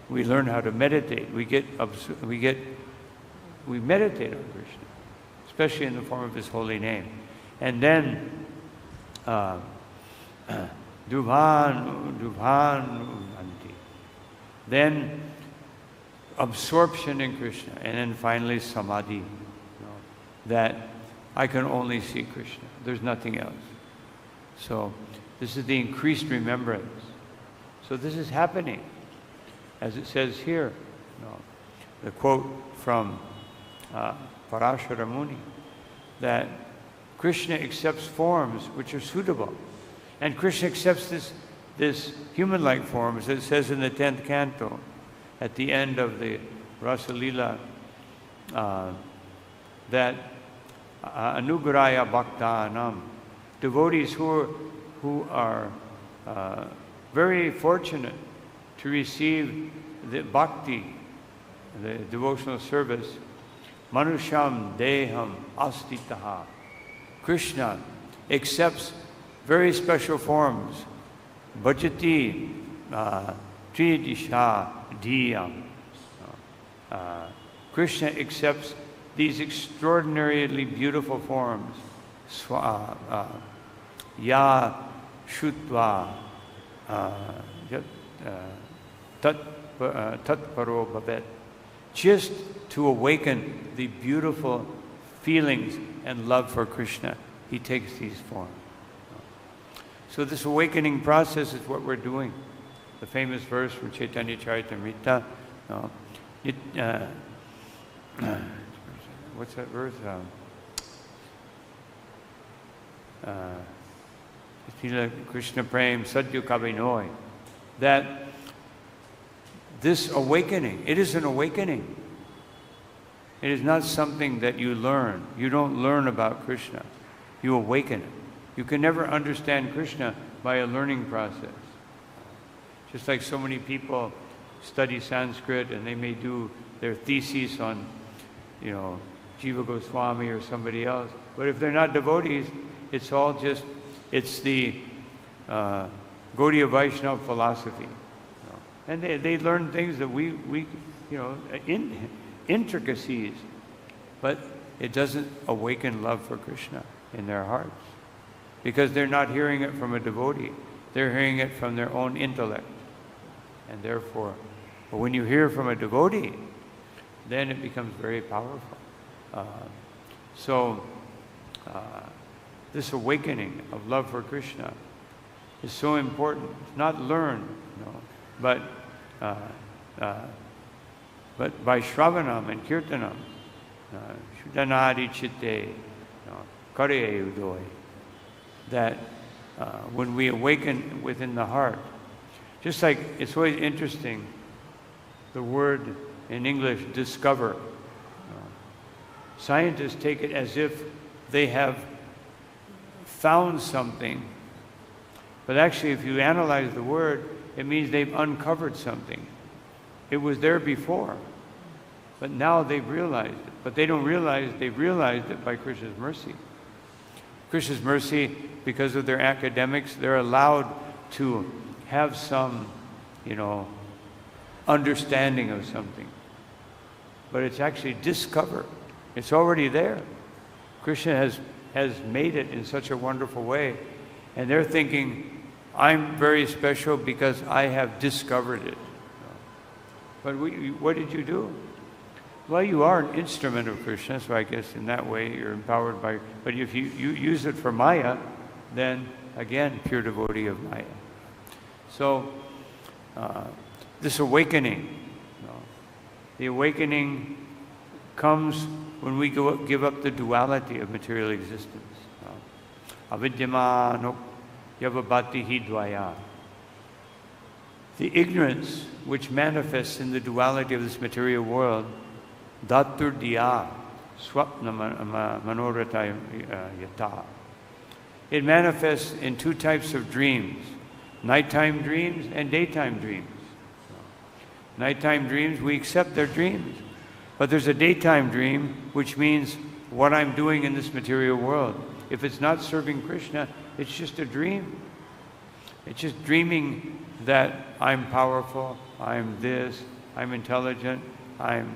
We learn how to meditate. We meditate on Krishna, especially in the form of His holy name. And then then absorption in Krishna, and then finally samadhi, that I can only see Krishna. There's nothing else. So this is the increased remembrance. So this is happening, as it says here. The quote from Parashara Muni, that Krishna accepts forms which are suitable. And Krishna accepts this human-like form, as it says in the 10th canto, at the end of the Rasa Lila, that anugaraya bhaktanam, devotees who are very fortunate to receive the bhakti, the devotional service, manusham deham astitaha. Krishna accepts very special forms, bhajati tridisha diyam. Krishna accepts these extraordinarily beautiful forms. Ya shutva tatparo bhavet. Just to awaken the beautiful feelings and love for Krishna, He takes these forms. So this awakening process is what we're doing. The famous verse from Chaitanya Charitamrita. What's that verse? Krishna Prem Sadhu Kabinoi. That this awakening, it is an awakening. It is not something that you learn. You don't learn about Krishna. You awaken it. You can never understand Krishna by a learning process. Just like so many people study Sanskrit and they may do their thesis on, Jiva Goswami or somebody else. But if they're not devotees, it's all just, it's the Gaudiya Vaishnava philosophy. And they learn things that we intricacies, but it doesn't awaken love for Krishna in their hearts. Because they're not hearing it from a devotee. They're hearing it from their own intellect. And therefore, but when you hear from a devotee, then it becomes very powerful. This awakening of love for Krishna is so important. It's not learned, but by Shravanam and Kirtanam, Shuddhanadi Chitte, Karye Udoi, that when we awaken within the heart, just like it's always interesting, the word in English, discover. Scientists take it as if they have found something, but actually if you analyze the word, it means they've uncovered something. It was there before, but now they've realized it. But they don't realize they've realized it by Krishna's mercy. Krishna's mercy, because of their academics, they're allowed to have some, understanding of something. But it's actually discovered. It's already there. Krishna has made it in such a wonderful way. And they're thinking, I'm very special because I have discovered it. But what did you do? Well, you are an instrument of Krishna, so I guess in that way you're empowered by... But if you use it for Maya, then again, pure devotee of Maya. So, this awakening, the awakening comes when we give up the duality of material existence. Avidyamano yavabhati hidvaya. The ignorance which manifests in the duality of this material world, dhatur-diya, swapna manoratha yata. It manifests in two types of dreams, nighttime dreams and daytime dreams. Nighttime dreams, we accept their dreams. But there's a daytime dream, which means what I'm doing in this material world. If it's not serving Krishna, it's just a dream. It's just dreaming that I'm powerful, I'm this, I'm intelligent, I'm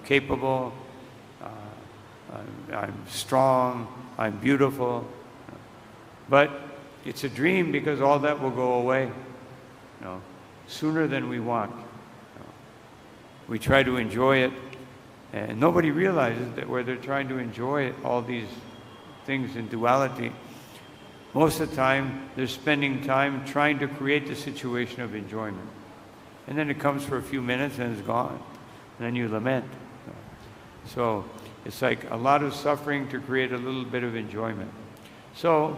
capable, I'm strong, I'm beautiful. But it's a dream because all that will go away, sooner than we want. We try to enjoy it, and nobody realizes that where they're trying to enjoy all these things in duality, most of the time they're spending time trying to create the situation of enjoyment. And then it comes for a few minutes and it's gone. And then you lament. So it's like a lot of suffering to create a little bit of enjoyment. So,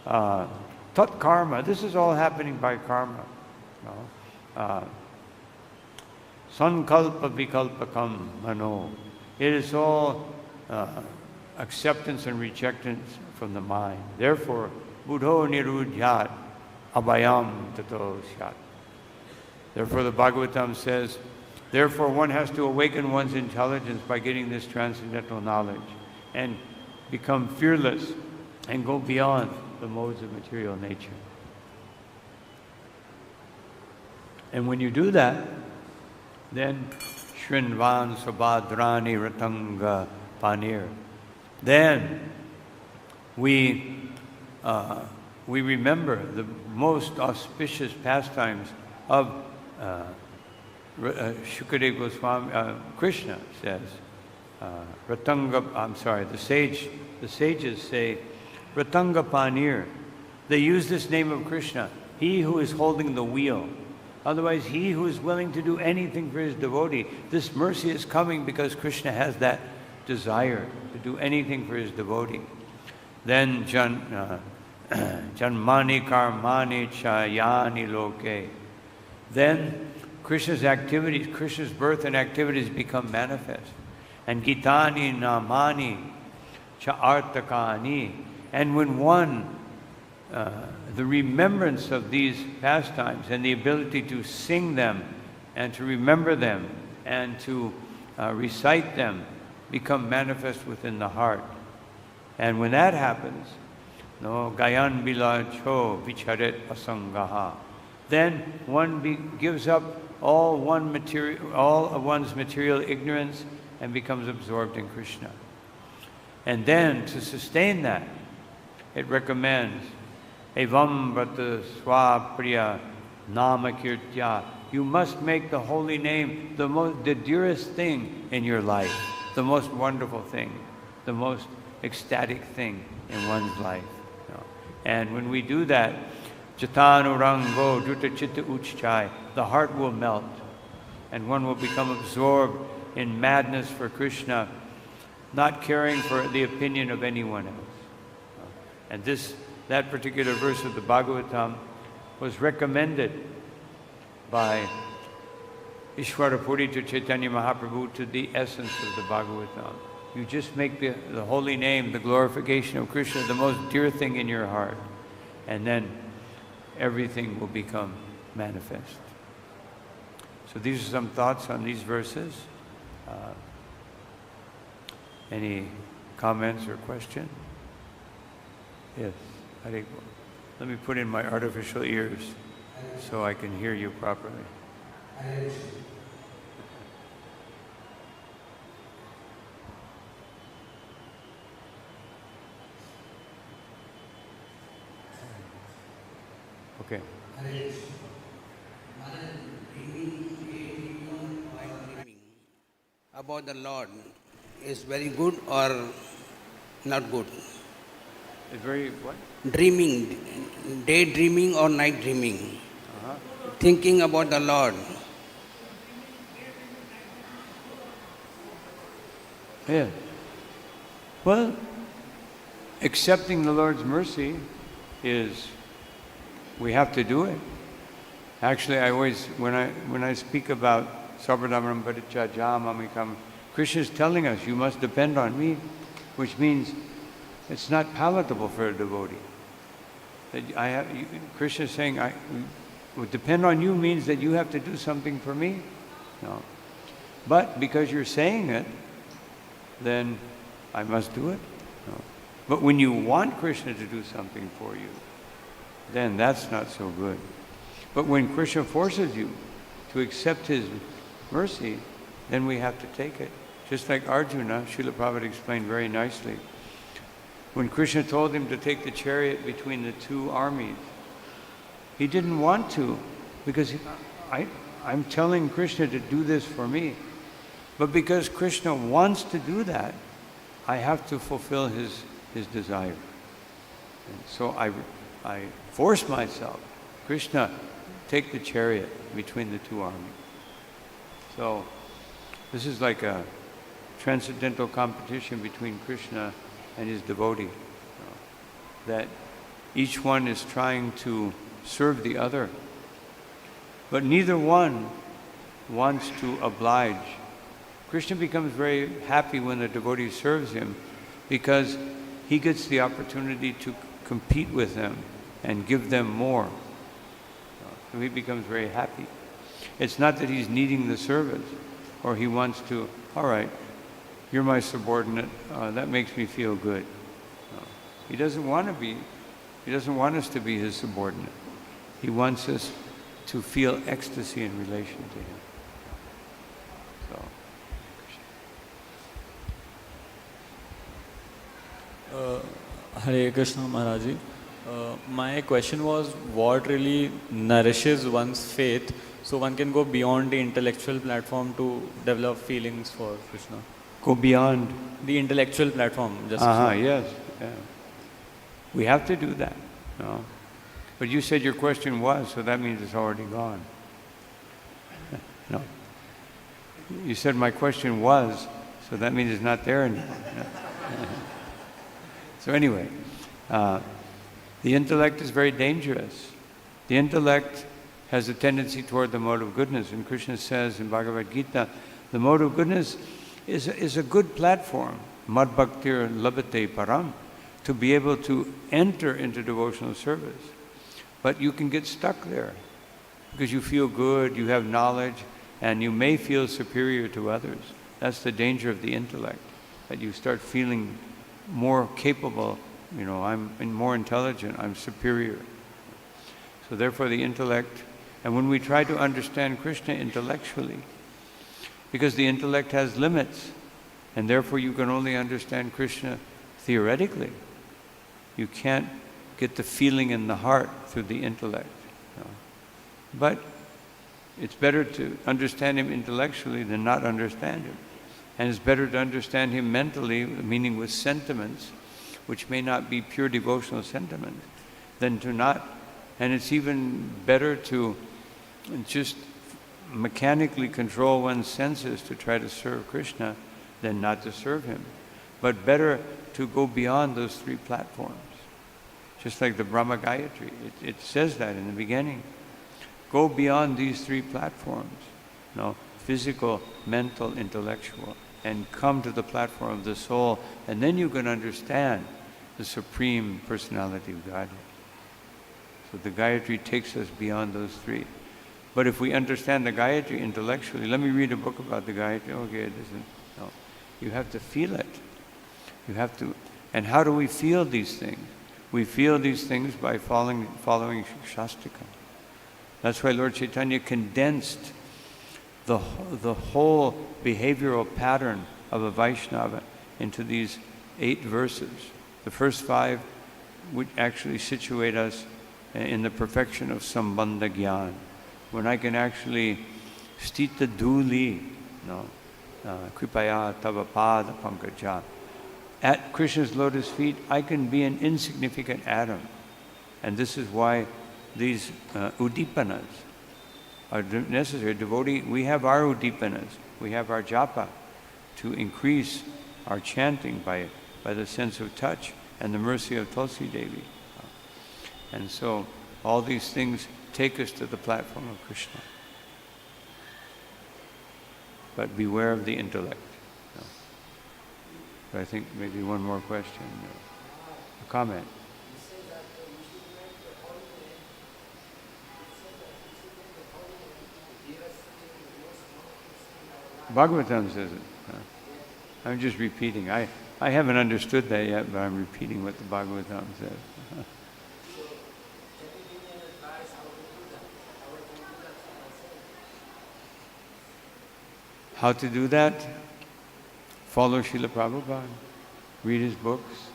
tat karma, this is all happening by karma. Sankalpa vikalpakam mano. It is all acceptance and rejection from the mind. Therefore, buddho nirudhyat abhayam tato syat. Therefore, the Bhagavatam says, therefore one has to awaken one's intelligence by getting this transcendental knowledge and become fearless and go beyond the modes of material nature. And when you do that, then Shrinvan Sabhadrani Ratanga Panir. Then we remember the most auspicious pastimes of Shukadeva Goswami. Krishna says, the sages say, Ratanga Panir. They use this name of Krishna, he who is holding the wheel. Otherwise, he who is willing to do anything for his devotee. This mercy is coming because Krishna has that desire to do anything for his devotee. Then janmani karmani chayani loke. Then Krishna's activities, Krishna's birth and activities become manifest. And gitani namani cha artakani. And when one the remembrance of these pastimes and the ability to sing them and to remember them and to recite them become manifest within the heart. And when that happens, gayan bila cho vicharet asangaha. Then one gives up all of one's material ignorance and becomes absorbed in Krishna. And then to sustain that, it recommends Evam vrata swapriya namakirtya. You must make the holy name the dearest thing in your life, the most wonderful thing, the most ecstatic thing in one's life. And when we do that, Jatanurango Druta Chitta Uchchai, the heart will melt and one will become absorbed in madness for Krishna, not caring for the opinion of anyone else. And that particular verse of the Bhagavatam was recommended by Ishwarapuri to Chaitanya Mahaprabhu to the essence of the Bhagavatam. You just make the holy name, the glorification of Krishna, the most dear thing in your heart, and then everything will become manifest. So these are some thoughts on these verses. Any comments or questions? Yes. Let me put in my artificial ears so I can hear you properly. Okay. About the Lord is very good or not good? It's very what? Dreaming, daydreaming or night dreaming. Thinking about the Lord. Yeah. Well, accepting the Lord's mercy is, we have to do it. Actually, I always, when I speak about Sarvadhammaram Parijajam, Krishna is telling us, you must depend on me, which means it's not palatable for a devotee. That Krishna is saying, depend on you means that you have to do something for me. No. But because you're saying it, then I must do it. No. But when you want Krishna to do something for you, then that's not so good. But when Krishna forces you to accept his mercy, then we have to take it. Just like Arjuna, Srila Prabhupada explained very nicely. When Krishna told him to take the chariot between the two armies, he didn't want to, because I'm telling Krishna to do this for me. But because Krishna wants to do that, I have to fulfill his desire. And so I force myself, Krishna, take the chariot between the two armies. So this is like a transcendental competition between Krishna and his devotee. That each one is trying to serve the other, but neither one wants to oblige. Krishna becomes very happy when the devotee serves him because he gets the opportunity to compete with them and give them more. So he becomes very happy. It's not that he's needing the service or he wants to, all right, you're my subordinate, that makes me feel good. No. He doesn't want us to be his subordinate. He wants us to feel ecstasy in relation to him. So. Hare Krishna Maharaji. My question was, what really nourishes one's faith so one can go beyond the intellectual platform to develop feelings for Krishna? Go beyond the intellectual platform. Yes. Yeah. We have to do that. No? But you said your question was, so that means it's already gone. No. You said my question was, so that means it's not there anymore. So anyway, the intellect is very dangerous. The intellect has a tendency toward the mode of goodness. And Krishna says in Bhagavad Gita, the mode of goodness is a good platform, mad bhaktir labhate param, to be able to enter into devotional service. But you can get stuck there because you feel good, you have knowledge, and you may feel superior to others. That's the danger of the intellect, that you start feeling more capable, I'm more intelligent, I'm superior. So therefore the intellect, and when we try to understand Krishna intellectually, because the intellect has limits, and therefore you can only understand Krishna theoretically. You can't get the feeling in the heart through the intellect. But it's better to understand him intellectually than not understand him. And it's better to understand him mentally, meaning with sentiments, which may not be pure devotional sentiment, than to not. And it's even better to just mechanically control one's senses to try to serve Krishna than not to serve him. But better to go beyond those three platforms. Just like the Brahma Gayatri, it says that in the beginning. Go beyond these three platforms, physical, mental, intellectual, and come to the platform of the soul, and then you can understand the Supreme Personality of Godhead. So the Gayatri takes us beyond those three. But if we understand the Gayatri intellectually, let me read a book about the Gayatri. Okay, it isn't. No. You have to feel it. You have to. And how do we feel these things? We feel these things by following Chastity. That's why Lord Chaitanya condensed the whole behavioral pattern of a Vaishnava into these 8 verses. The first 5 would actually situate us in the perfection of Sambandha Gyan. When I can actually stita dhuli, kripaya tava pada pankaja. At Krishna's lotus feet, I can be an insignificant atom. And this is why these Uddipanas are necessary. Devotee, we have our Uddipanas, we have our japa to increase our chanting by the sense of touch and the mercy of Tulsi Devi. And so all these things take us to the platform of Krishna. But beware of the intellect. So I think maybe one more question, a comment. Bhagavatam says it. I'm just repeating. I haven't understood that yet, but I'm repeating what the Bhagavatam says. How to do that? Follow Srila Prabhupada, read his books,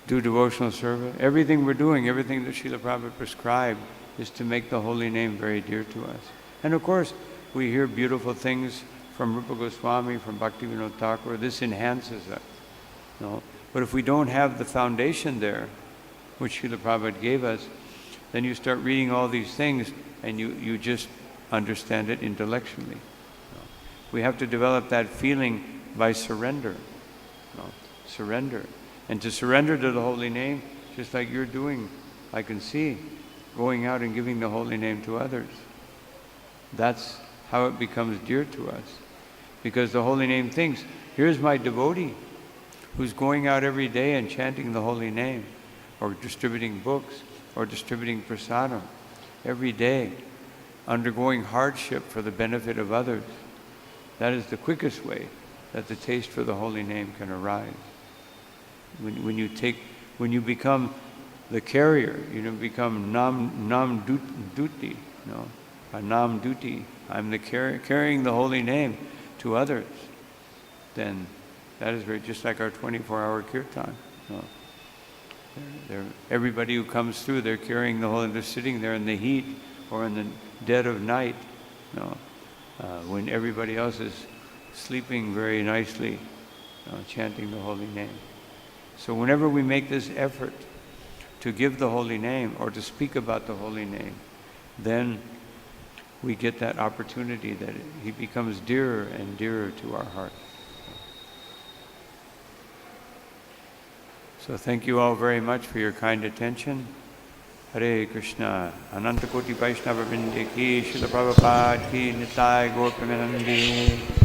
do devotional service. Everything we're doing, everything that Srila Prabhupada prescribed is to make the holy name very dear to us. And of course, we hear beautiful things from Rupa Goswami, from Bhaktivinoda Thakur. This enhances us. But if we don't have the foundation there, which Srila Prabhupada gave us, then you start reading all these things and you just understand it intellectually. We have to develop that feeling by surrender. Surrender. And to surrender to the holy name, just like you're doing, I can see, going out and giving the holy name to others. That's how it becomes dear to us. Because the holy name thinks, here's my devotee who's going out every day and chanting the holy name, or distributing books, or distributing prasadam every day, undergoing hardship for the benefit of others. That is the quickest way that the taste for the holy name can arise. When you become the carrier, become nam duti, nam duti. I'm the carrying the holy name to others. Then that is just like our 24-hour kirtan. Everybody who comes through, they're carrying the holy. They're sitting there in the heat or in the dead of night. When everybody else is sleeping very nicely, chanting the holy name. So whenever we make this effort to give the holy name or to speak about the holy name, then we get that opportunity that he becomes dearer and dearer to our heart. So thank you all very much for your kind attention. Hare Krishna, Ananta Koti Vaishnava Vrinde ki, Srila Prabhupada ki, Nitai Gaur Premanande.